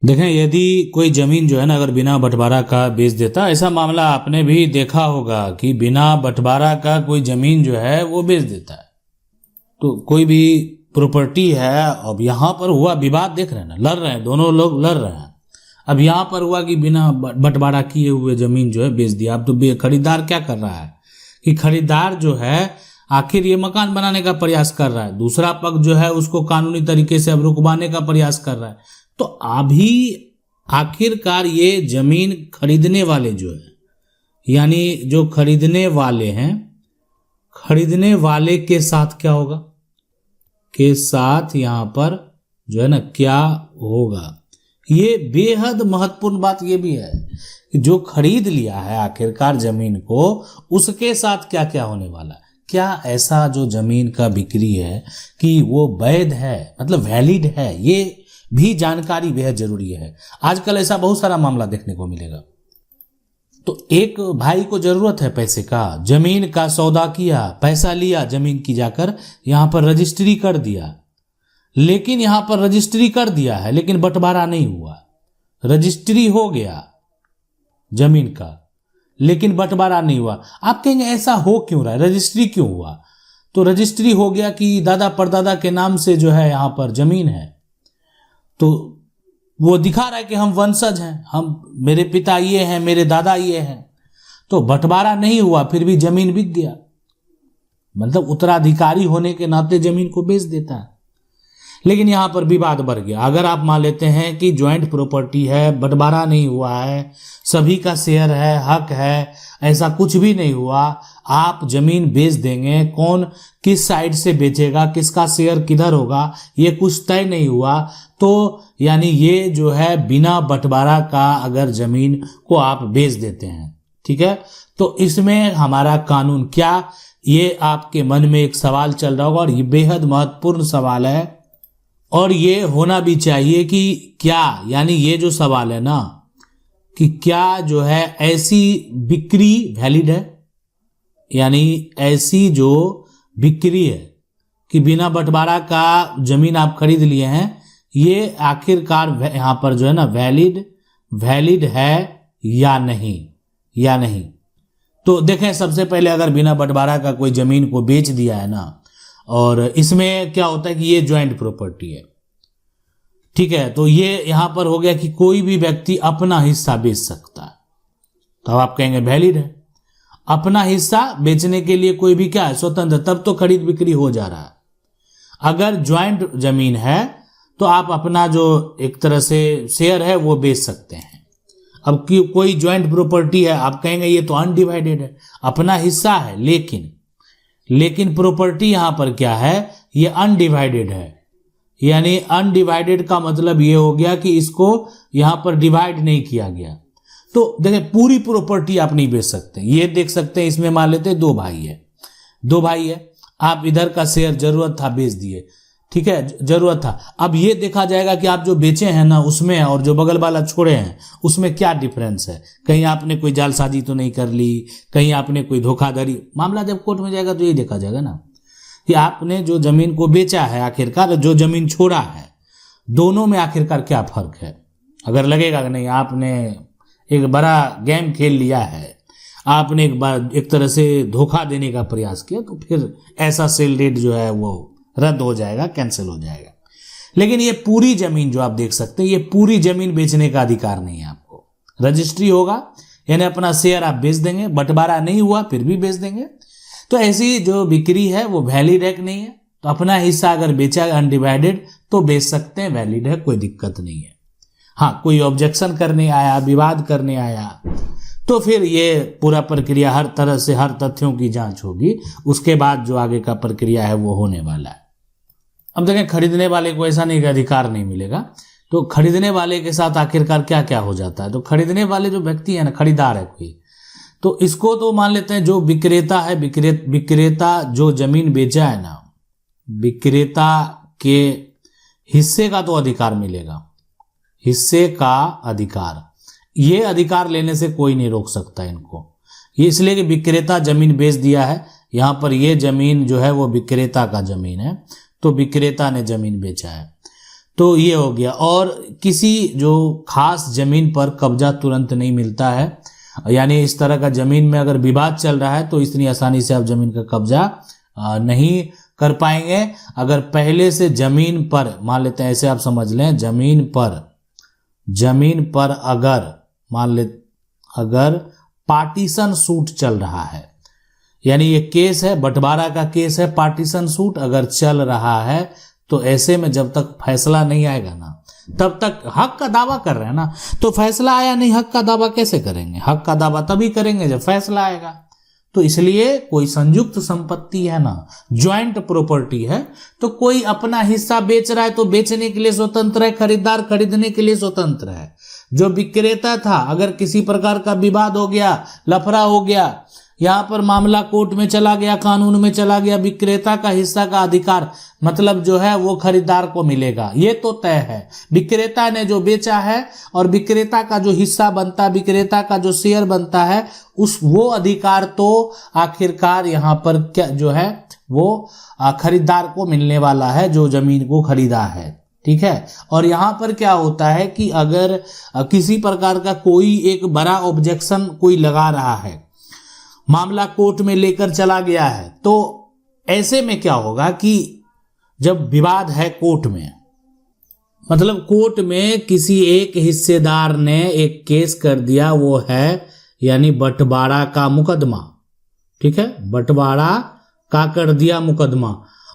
देखें, यदि कोई जमीन जो है ना अगर बिना बंटवारा का बेच देता, ऐसा मामला आपने भी देखा होगा कि बिना बंटवारा का कोई जमीन जो है वो बेच देता है। तो कोई भी प्रॉपर्टी है, अब यहाँ पर हुआ विवाद, देख रहे हैं ना, लड़ रहे हैं, दोनों लोग लड़ रहे हैं। अब यहाँ पर हुआ कि बिना बंटवारा किए हुए जमीन जो है बेच दिया। अब तो खरीदार क्या कर रहा है कि खरीदार जो है आखिर ये मकान बनाने का प्रयास कर रहा है, दूसरा पक्ष जो है उसको कानूनी तरीके से अब रुकवाने का प्रयास कर रहा है। तो अभी आखिरकार ये जमीन खरीदने वाले जो है, यानी जो खरीदने वाले हैं, खरीदने वाले के साथ क्या होगा, के साथ यहाँ पर जो है ना क्या होगा, ये बेहद महत्वपूर्ण बात ये भी है कि जो खरीद लिया है आखिरकार जमीन को, उसके साथ क्या क्या होने वाला है। क्या ऐसा जो जमीन का बिक्री है कि वो वैध है, मतलब वैलिड है, ये भी जानकारी बेहद जरूरी है। आजकल ऐसा बहुत सारा मामला देखने को मिलेगा। तो एक भाई को जरूरत है पैसे का, जमीन का सौदा किया, पैसा लिया जमीन की, जाकर यहां पर रजिस्ट्री कर दिया, लेकिन यहां पर रजिस्ट्री कर दिया है लेकिन बंटवारा नहीं हुआ। रजिस्ट्री हो गया जमीन का लेकिन बंटवारा नहीं हुआ। आप कहेंगे ऐसा हो क्यों रहा है, रजिस्ट्री क्यों हुआ? तो रजिस्ट्री हो गया कि दादा परदादा के नाम से जो है यहां पर जमीन है, तो वो दिखा रहा है कि हम वंशज हैं, हम, मेरे पिता ये हैं, मेरे दादा ये हैं। तो बंटवारा नहीं हुआ फिर भी जमीन बिक गया, मतलब उत्तराधिकारी होने के नाते जमीन को बेच देता है। लेकिन यहां पर विवाद बढ़ गया। अगर आप मान लेते हैं कि ज्वाइंट प्रॉपर्टी है, बंटवारा नहीं हुआ है, सभी का शेयर है, हक है, ऐसा कुछ भी नहीं हुआ, आप जमीन बेच देंगे, कौन किस साइड से बेचेगा, किसका शेयर किधर होगा, ये कुछ तय नहीं हुआ, तो यानी ये जो है बिना बंटवारा का अगर जमीन को आप बेच देते हैं, ठीक है, तो इसमें हमारा कानून क्या, ये आपके मन में एक सवाल चल रहा होगा और ये बेहद महत्वपूर्ण सवाल है। और ये होना भी चाहिए कि क्या, यानी ये जो सवाल है ना कि क्या जो है ऐसी बिक्री वैलिड है, यानी ऐसी जो बिक्री है कि बिना बंटवारा का जमीन आप खरीद लिए हैं, ये आखिरकार यहां पर जो है ना वैलिड है या नहीं। तो देखें, सबसे पहले अगर बिना बंटवारा का कोई जमीन को बेच दिया है ना, और इसमें क्या होता है कि ये ज्वाइंट प्रॉपर्टी है, ठीक है, तो ये यहां पर हो गया कि कोई भी व्यक्ति अपना हिस्सा बेच सकता है। तो आप कहेंगे वैलिड है, अपना हिस्सा बेचने के लिए कोई भी क्या है, स्वतंत्र, तब तो खरीद बिक्री हो जा रहा है। अगर ज्वाइंट जमीन है तो आप अपना जो एक तरह से शेयर है वो बेच सकते हैं। अब कोई ज्वाइंट प्रॉपर्टी है, आप कहेंगे ये तो अनडिवाइडेड है, अपना हिस्सा है, लेकिन प्रॉपर्टी यहां पर क्या है, ये अनडिवाइडेड है। यानी अनडिवाइडेड का मतलब ये हो गया कि इसको यहां पर डिवाइड नहीं किया गया। तो देखिए, पूरी प्रॉपर्टी आप नहीं बेच सकते। ये देख सकते हैं, इसमें मान लेते दो भाई है, आप इधर का शेयर जरूरत था बेच दिए, ठीक है, जरूरत था। अब ये देखा जाएगा कि आप जो बेचे हैं ना उसमें और जो बगल वाला छोड़े हैं उसमें क्या डिफरेंस है, कहीं आपने कोई जालसाजी तो नहीं कर ली, कहीं आपने कोई धोखाधड़ी। मामला जब कोर्ट में जाएगा तो ये देखा जाएगा ना कि आपने जो जमीन को बेचा है, आखिरकार जो जमीन छोड़ा है, दोनों में आखिरकार क्या फर्क है। अगर लगेगा कि नहीं आपने एक बड़ा गेम खेल लिया है, आपने एक तरह से धोखा देने का प्रयास किया, तो फिर ऐसा सेल डेट जो है वो रद्द हो जाएगा, कैंसिल हो जाएगा। लेकिन ये पूरी जमीन जो आप देख सकते हैं, ये पूरी जमीन बेचने का अधिकार नहीं है आपको। रजिस्ट्री होगा यानी अपना शेयर आप बेच देंगे, बंटवारा नहीं हुआ फिर भी बेच देंगे। तो ऐसी जो बिक्री है वो वैलिड है कि नहीं है, तो अपना हिस्सा अगर बेचा अनडिवाइडेड तो बेच सकते हैं, वैलिड है, कोई दिक्कत नहीं है। हाँ, कोई ऑब्जेक्शन करने आया, विवाद करने आया, तो फिर ये पूरा प्रक्रिया हर तरह से हर तथ्यों की जांच होगी, उसके बाद जो आगे का प्रक्रिया है वो होने वाला है। अब देखें, खरीदने वाले को ऐसा नहीं, अधिकार नहीं मिलेगा। तो खरीदने वाले के साथ आखिरकार क्या क्या हो जाता है, तो खरीदने वाले जो व्यक्ति है ना, खरीदार है कोई, तो इसको तो मान लेते हैं जो विक्रेता है, विक्रेता जो जमीन बेचा है ना, विक्रेता के हिस्से का तो अधिकार मिलेगा, हिस्से का अधिकार, ये अधिकार लेने से कोई नहीं रोक सकता इनको। ये इसलिए कि विक्रेता जमीन बेच दिया है, यहां पर ये जमीन जो है वो विक्रेता का जमीन है, तो विक्रेता ने जमीन बेचा है। तो ये हो गया। और किसी जो खास जमीन पर कब्जा तुरंत नहीं मिलता है, यानी इस तरह का जमीन में अगर विवाद चल रहा है तो इतनी आसानी से आप जमीन का कब्जा नहीं कर पाएंगे। अगर पहले से जमीन पर, मान लेते हैं ऐसे आप समझ लें, जमीन पर अगर मान ले अगर पार्टीशन सूट चल रहा है, यानी ये केस है, बंटवारा का केस है, पार्टीशन सूट अगर चल रहा है, तो ऐसे में जब तक फैसला नहीं आएगा ना, तब तक हक का दावा कर रहे हैं ना, तो फैसला आया नहीं, हक का दावा कैसे करेंगे? हक का दावा तभी करेंगे जब फैसला आएगा। तो इसलिए कोई संयुक्त संपत्ति है ना, ज्वाइंट प्रॉपर्टी है, तो कोई अपना हिस्सा बेच रहा है तो बेचने के लिए स्वतंत्र है, खरीदार खरीदने के लिए स्वतंत्र है। जो विक्रेता था, अगर किसी प्रकार का विवाद हो गया, लफड़ा हो गया, यहाँ पर मामला कोर्ट में चला गया, कानून में चला गया, विक्रेता का हिस्सा का अधिकार मतलब जो है वो खरीदार को मिलेगा, ये तो तय है। विक्रेता ने जो बेचा है और विक्रेता का जो हिस्सा बनता है, विक्रेता का जो शेयर बनता है, वो अधिकार तो आखिरकार यहाँ पर क्या जो है वो खरीदार को मिलने वाला है, जो जमीन को खरीदा है। ठीक है। और यहाँ पर क्या होता है कि अगर किसी प्रकार का कोई एक बड़ा ऑब्जेक्शन कोई लगा रहा है, मामला कोर्ट में लेकर चला गया है, तो ऐसे में क्या होगा कि जब विवाद है कोर्ट में, मतलब कोर्ट में किसी एक हिस्सेदार ने एक केस कर दिया, वो है यानी बंटवारा का मुकदमा। ठीक है, बंटवारा का कर दिया मुकदमा,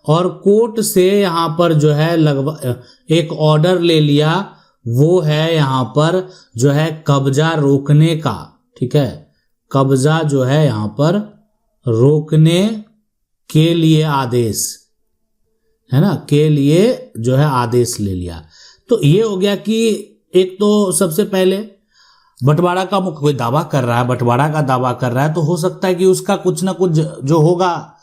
और कोर्ट से यहाँ पर जो है लगभग एक ऑर्डर ले लिया, वो है यहाँ पर जो है कब्जा रोकने का। ठीक है, कब्जा जो है यहाँ पर रोकने के लिए आदेश है ना, के लिए जो है आदेश ले लिया। तो ये हो गया कि एक तो सबसे पहले बंटवारा का कोई दावा कर रहा है, बंटवारा का दावा कर रहा है, तो हो सकता है कि उसका कुछ ना कुछ जो होगा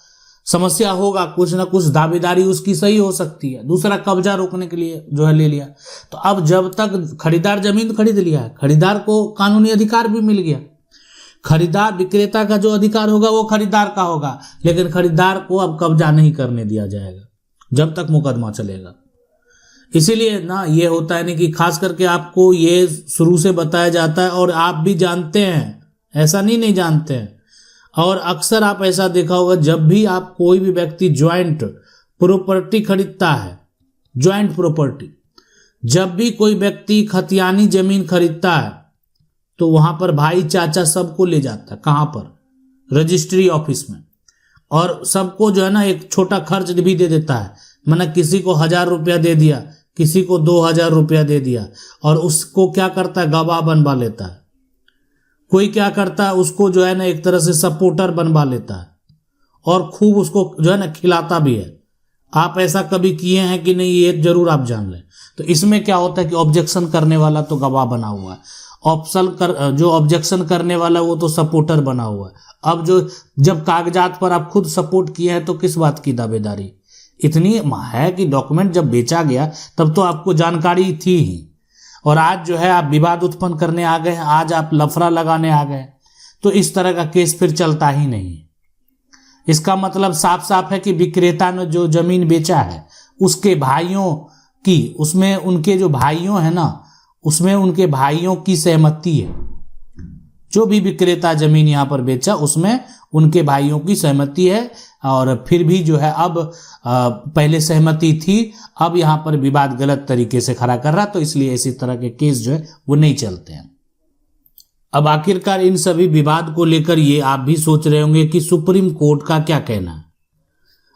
समस्या होगा, कुछ ना कुछ दावेदारी उसकी सही हो सकती है। दूसरा, कब्जा रोकने के लिए जो है ले लिया। तो अब जब तक खरीदार जमीन खरीद लिया है, खरीदार को कानूनी अधिकार भी मिल गया, खरीदार विक्रेता का जो अधिकार होगा वो खरीदार का होगा, लेकिन खरीदार को अब कब्जा नहीं करने दिया जाएगा जब तक मुकदमा चलेगा। इसीलिए ना ये होता है नहीं कि खास करके आपको ये शुरू से बताया जाता है, और आप भी जानते हैं, ऐसा नहीं जानते हैं। और अक्सर आप ऐसा देखा होगा, जब भी आप कोई भी व्यक्ति ज्वाइंट प्रॉपर्टी खरीदता है, ज्वाइंट प्रॉपर्टी, जब भी कोई व्यक्ति खतियानी जमीन खरीदता है, तो वहां पर भाई चाचा सबको ले जाता है। कहाँ पर? रजिस्ट्री ऑफिस में। और सबको जो है ना एक छोटा खर्च भी दे देता है, माना किसी को 1000 रुपया दे दिया, किसी को 2000 रुपया दे दिया, और उसको क्या करता है, गवाह बनवा लेता है। कोई क्या करता है, उसको जो है ना एक तरह से सपोर्टर बनवा लेता है, और खूब उसको जो है ना खिलाता भी है। आप ऐसा कभी किए हैं कि नहीं, ये जरूर आप जान लें। तो इसमें क्या होता है कि ऑब्जेक्शन करने वाला तो गवाह बना हुआ है, जो ऑब्जेक्शन करने वाला वो तो सपोर्टर बना हुआ है। अब जब कागजात पर आप खुद सपोर्ट किए हैं, तो किस बात की दावेदारी? इतनी है कि डॉक्यूमेंट जब बेचा गया तब तो आपको जानकारी थी ही, और आज जो है आप विवाद उत्पन्न करने आ गए, आज आप लफड़ा लगाने आ गए, तो इस तरह का केस फिर चलता ही नहीं। इसका मतलब साफ साफ है कि विक्रेता ने जो जमीन बेचा है, उसके भाइयों की, उसमें उनके जो भाइयों है ना, उसमें उनके भाइयों की सहमति है। जो भी विक्रेता जमीन यहाँ पर बेचा, उसमें उनके भाइयों की सहमति है, और फिर भी जो है अब पहले सहमति थी, अब यहाँ पर विवाद गलत तरीके से खड़ा कर रहा, तो इसलिए इसी तरह के केस जो है वो नहीं चलते हैं। अब आखिरकार इन सभी विवाद को लेकर ये आप भी सोच रहे होंगे कि सुप्रीम कोर्ट का क्या कहना है।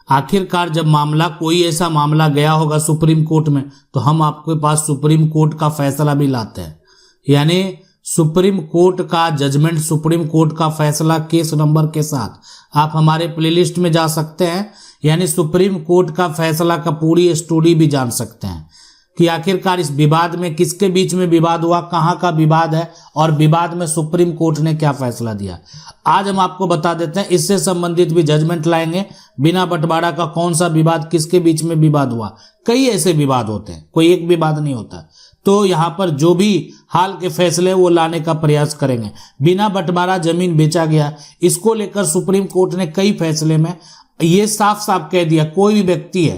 आखिरकार जब मामला, कोई ऐसा मामला गया होगा सुप्रीम कोर्ट में, तो हम आपके पास सुप्रीम कोर्ट का फैसला भी लाते हैं, यानी सुप्रीम कोर्ट का जजमेंट, सुप्रीम कोर्ट का फैसला केस नंबर के साथ आप हमारे प्लेलिस्ट में जा सकते हैं, यानी सुप्रीम कोर्ट का फैसला का पूरी स्टोरी भी जान सकते हैं कि आखिरकार इस विवाद में किसके बीच में विवाद हुआ, कहाँ का विवाद है, और विवाद में सुप्रीम कोर्ट ने क्या फैसला दिया। आज हम आपको बता देते हैं, इससे संबंधित भी जजमेंट लाएंगे। बिना बंटवारा का कौन सा विवाद, किसके बीच में विवाद हुआ, कई ऐसे विवाद होते हैं, कोई एक विवाद नहीं होता। तो यहाँ पर जो भी हाल के फैसले वो लाने का प्रयास करेंगे। बिना बंटवारा जमीन बेचा गया, इसको लेकर सुप्रीम कोर्ट ने कई फैसले में ये साफ साफ कह दिया, कोई भी व्यक्ति है,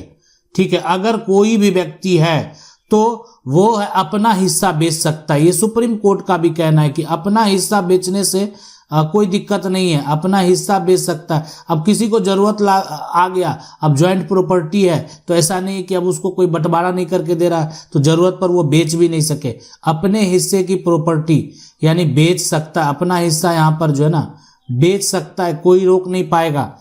ठीक है, अगर कोई भी व्यक्ति है तो वो है अपना हिस्सा बेच सकता है। ये सुप्रीम कोर्ट का भी कहना है कि अपना हिस्सा बेचने से कोई दिक्कत नहीं है, अपना हिस्सा बेच सकता है। अब किसी को जरूरत आ गया, अब ज्वाइंट प्रॉपर्टी है, तो ऐसा नहीं कि अब उसको कोई बंटवारा नहीं करके दे रहा है तो जरूरत पर वो बेच भी नहीं सके। अपने हिस्से की प्रॉपर्टी यानी बेच सकता है, अपना हिस्सा यहाँ पर जो है ना बेच सकता है, कोई रोक नहीं पाएगा।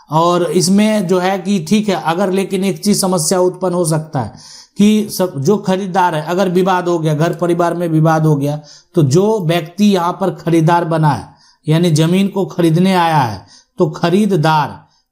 और इसमें जो है कि ठीक है, अगर लेकिन एक चीज समस्या उत्पन्न हो सकता है कि सब जो खरीदार है, अगर विवाद हो गया, घर परिवार में विवाद हो गया, तो जो व्यक्ति यहाँ पर खरीदार बना है यानी जमीन को खरीदने आया है, तो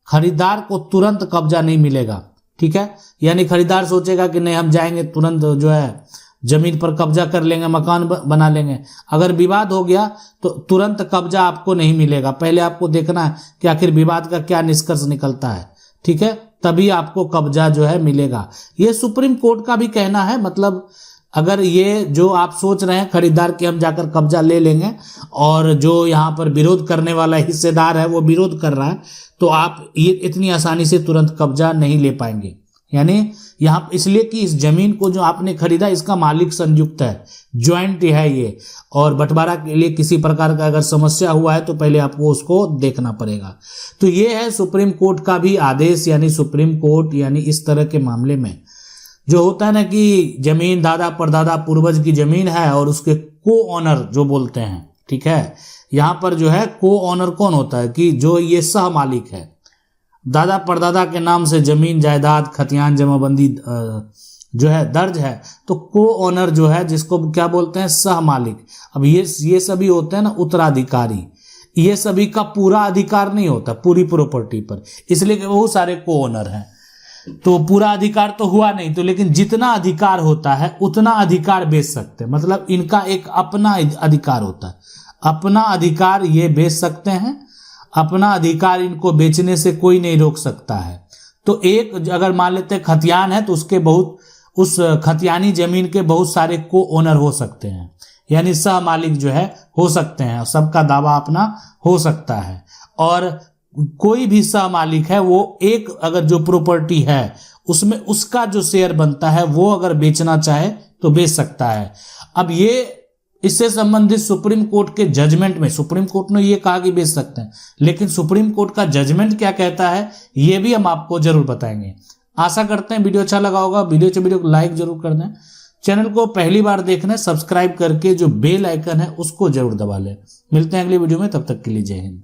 खरीदार को तुरंत कब्जा नहीं मिलेगा। ठीक है, यानी खरीदार सोचेगा कि नहीं हम जाएंगे तुरंत जो है जमीन पर कब्जा कर लेंगे, मकान बना लेंगे। अगर विवाद हो गया तो तुरंत कब्जा आपको नहीं मिलेगा, पहले आपको देखना है कि आखिर विवाद का क्या निष्कर्ष निकलता है। ठीक है, तभी आपको कब्जा जो है मिलेगा। ये सुप्रीम कोर्ट का भी कहना है। मतलब अगर ये जो आप सोच रहे हैं खरीदार के हम जाकर कब्जा ले लेंगे और जो यहाँ पर विरोध करने वाला हिस्सेदार है वो विरोध कर रहा है, तो आप ये इतनी आसानी से तुरंत कब्जा नहीं ले पाएंगे। यानी यहाँ इसलिए कि इस जमीन को जो आपने खरीदा इसका मालिक संयुक्त है, ज्वाइंट है ये, और बंटवारा के लिए किसी प्रकार का अगर समस्या हुआ है तो पहले आपको उसको देखना पड़ेगा। तो ये है सुप्रीम कोर्ट का भी आदेश। यानी सुप्रीम कोर्ट यानी इस तरह के मामले में जो होता है ना कि जमीन दादा परदादा पूर्वज की जमीन है और उसके को ऑनर जो बोलते हैं, ठीक है, यहाँ पर जो है को ऑनर कौन होता है कि जो ये सह मालिक है, दादा परदादा के नाम से जमीन जायदाद खतियान जमाबंदी जो है दर्ज है, तो को ऑनर जो है जिसको क्या बोलते हैं सह मालिक। अब ये सभी होते हैं ना उत्तराधिकारी, ये सभी का पूरा अधिकार नहीं होता पूरी प्रॉपर्टी पर, इसलिए कि बहुत सारे को ऑनर हैं तो पूरा अधिकार तो हुआ नहीं, तो लेकिन जितना अधिकार होता है उतना अधिकार बेच सकते हैं। मतलब इनका एक अपना अधिकार होता है, अपना अधिकार ये बेच सकते हैं, अपना अधिकार इनको बेचने से कोई नहीं रोक सकता है। तो एक अगर मान लेते हैं खतियान है तो उसके उस खतियानी जमीन के बहुत सारे को ओनर हो सकते हैं, यानी सह मालिक जो है हो सकते हैं, सबका दावा अपना हो सकता है। और कोई भी सह मालिक है वो एक अगर जो प्रॉपर्टी है उसमें उसका जो शेयर बनता है वो अगर बेचना चाहे तो बेच सकता है। अब ये इससे संबंधित सुप्रीम कोर्ट के जजमेंट में सुप्रीम कोर्ट ने ये कहा कि बेच सकते हैं, लेकिन सुप्रीम कोर्ट का जजमेंट क्या कहता है ये भी हम आपको जरूर बताएंगे। आशा करते हैं वीडियो अच्छा लगा होगा। वीडियो को लाइक जरूर कर दें। चैनल को पहली बार देखना है सब्सक्राइब करके जो बेल आइकन है उसको जरूर दबा लें। मिलते हैं अगली वीडियो में, तब तक के लिए जय हिंद।